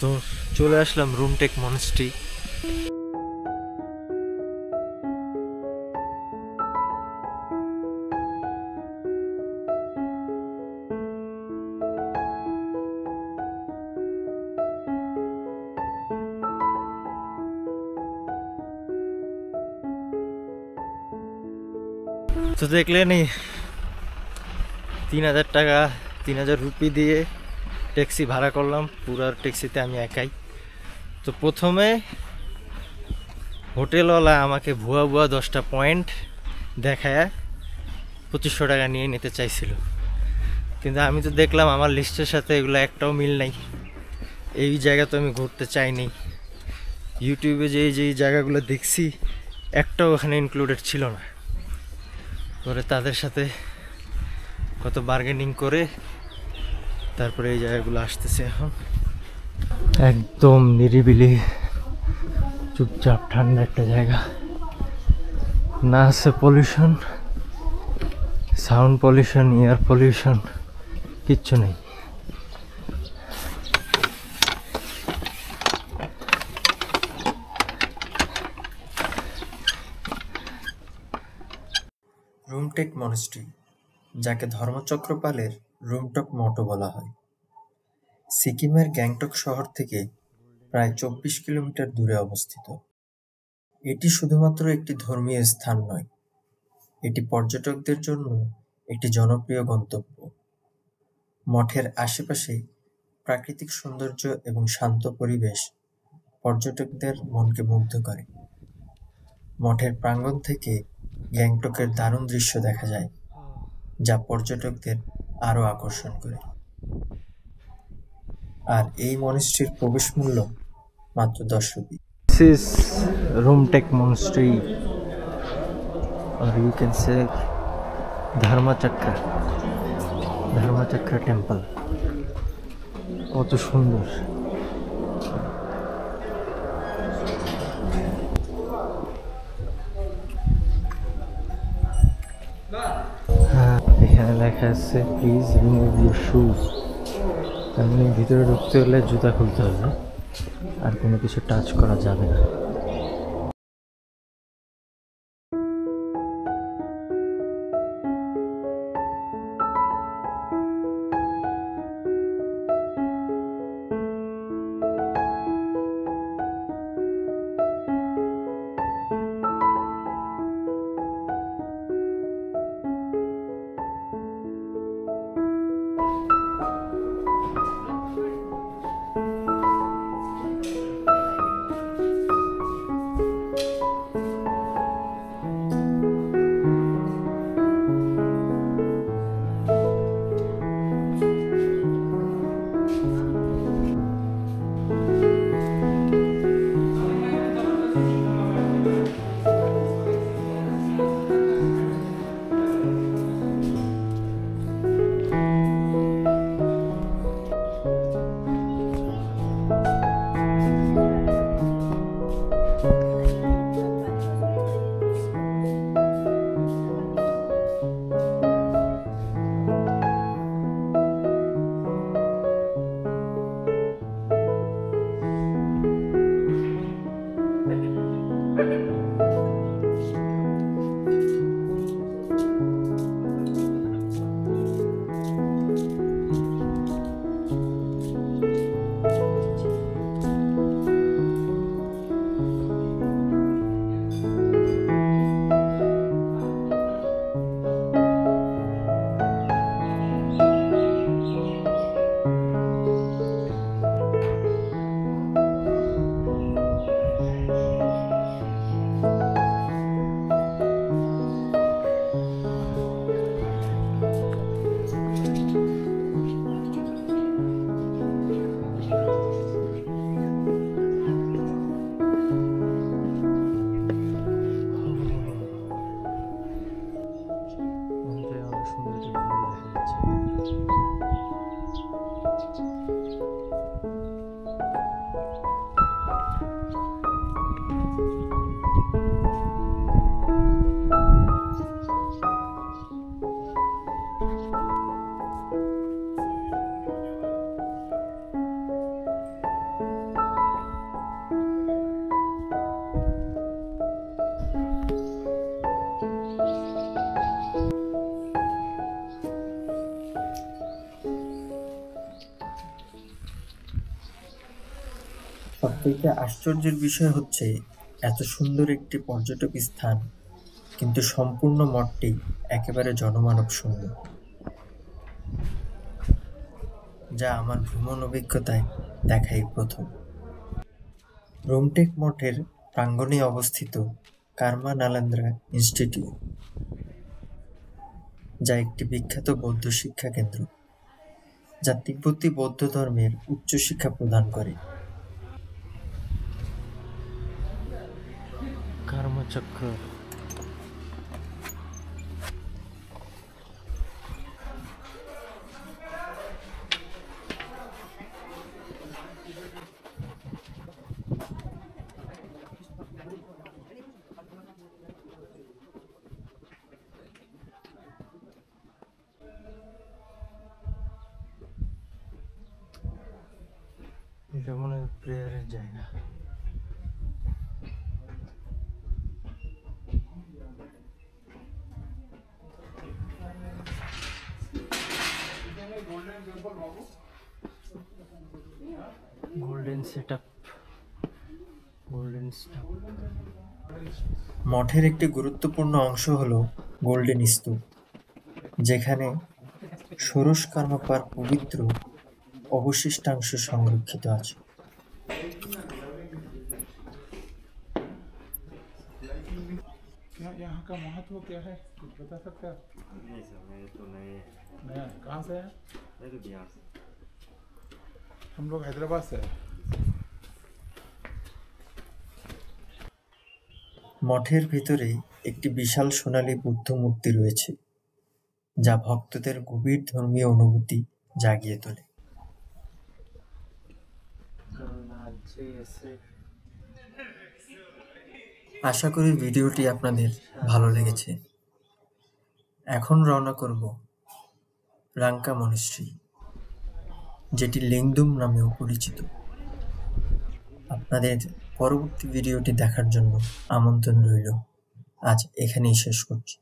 তো চলে আসলাম রুমটেক মনস্ট্রি। তো দেখলেনই 3000 টাকা 3000 রুপি দিয়ে ট্যাক্সি ভাড়া করলাম। পুরো ট্যাক্সিতে আমি একাই। তো প্রথমে হোটেলওয়ালা আমাকে ভুয়া ভুয়া 10টা পয়েন্ট দেখায় 2500 টাকা নিয়ে নিতে চাইছিল, কিন্তু আমি তো দেখলাম আমার লিস্টের সাথে এগুলো একটাও মিল নাই। এই জায়গা তো আমি ঘুরতে চাইনি। ইউটিউবে যেই জায়গাগুলো দেখছি একটাও ওখানে ইনক্লুডেড ছিল না। পরে তাদের সাথে কত বার্গেনিং করে তারপরে এই জায়গাগুলো আসতেছে। এখন একদম নিরিবিলি, চুপচাপ, ঠান্ডা একটা জায়গা। না আছে pollution, sound pollution, air pollution, কিচ্ছু নেই। রুমটেক মনস্ট্রি, যাকে ধর্মচক্রপালের রুমটক মঠও বলা হয়, সিকিমের গ্যাংটক শহর থেকে প্রায় 24 কিলোমিটার দূরে অবস্থিত। এটি শুধুমাত্র একটি ধর্মীয় স্থান নয়, এটি পর্যটকদের জন্য একটি জনপ্রিয় গন্তব্য। মঠের আশেপাশে প্রাকৃতিক সৌন্দর্য এবং শান্ত পরিবেশ পর্যটকদের মনকে মুগ্ধ করে। মঠের প্রাঙ্গণ থেকে গ্যাংটকের দারুণ দৃশ্য দেখা যায়, যা পর্যটকদের আরও আকর্ষণ করে। আর এই মনস্ট্রির প্রবেশ মূল্য মাত্র 10 rupee. This is Rumtek Monastery, or you can say Dharmachakra Temple. কত সুন্দর। এখানে লেখা আছে প্লিজ রিমুভ ইউর শুজ। তার মানে ভিতরে ঢুকতে হলে জুতা খুলতে হবে, আর কোনো কিছু টাচ করা যাবে না। সবথেকে আশ্চর্যের বিষয় হচ্ছে এত সুন্দর একটি পর্যটক স্থান কিন্তু সম্পূর্ণ মঠটি একেবারে জনমানব শূন্য, যা আমার ভ্রমণ অভিজ্ঞতায় দেখাই প্রথম। রোমটেক মঠের প্রাঙ্গণে অবস্থিত কার্মা নালেন্দ্রা ইনস্টিটিউট, যা একটি বিখ্যাত বৌদ্ধ শিক্ষা কেন্দ্র, যা তিব্বতী বৌদ্ধ ধর্মের উচ্চশিক্ষা প্রদান করে। কর্মচক্র। এটা মনে হয় প্রেয়ারের জায়গা। Golden setup, golden staff. মঠের একটি গুরুত্বপূর্ণ অংশ হল গোল্ডেন স্তূপ, যেখানে ষোড়শ কর্মপার পবিত্র অবশিষ্টাংশ সংরক্ষিত আছে। यहाँ का महत्व क्या है, कुछ बता सकते हैं आप? नहीं सर, मैं तो नए नया कहाँ से है? मैं तो बिहार से। हम लोग हैदराबाद से है। মঠের ভিতরে একটি বিশাল সোনালী বুদ্ধ মূর্তি রয়েছে, যা ভক্তদের গভীর ধর্মীয় অনুভূতি জাগিয়ে তোলে। আশা করি ভিডিওটি আপনাদের ভালো লেগেছে। এখন রওনা করব রাংকা মনিস্ট্রি, যেটি লিংদুম নামেও পরিচিত। আপনাদের পরবর্তী ভিডিওটি দেখার জন্য আমন্ত্রণ রইল। আজ এখানেই শেষ করছি।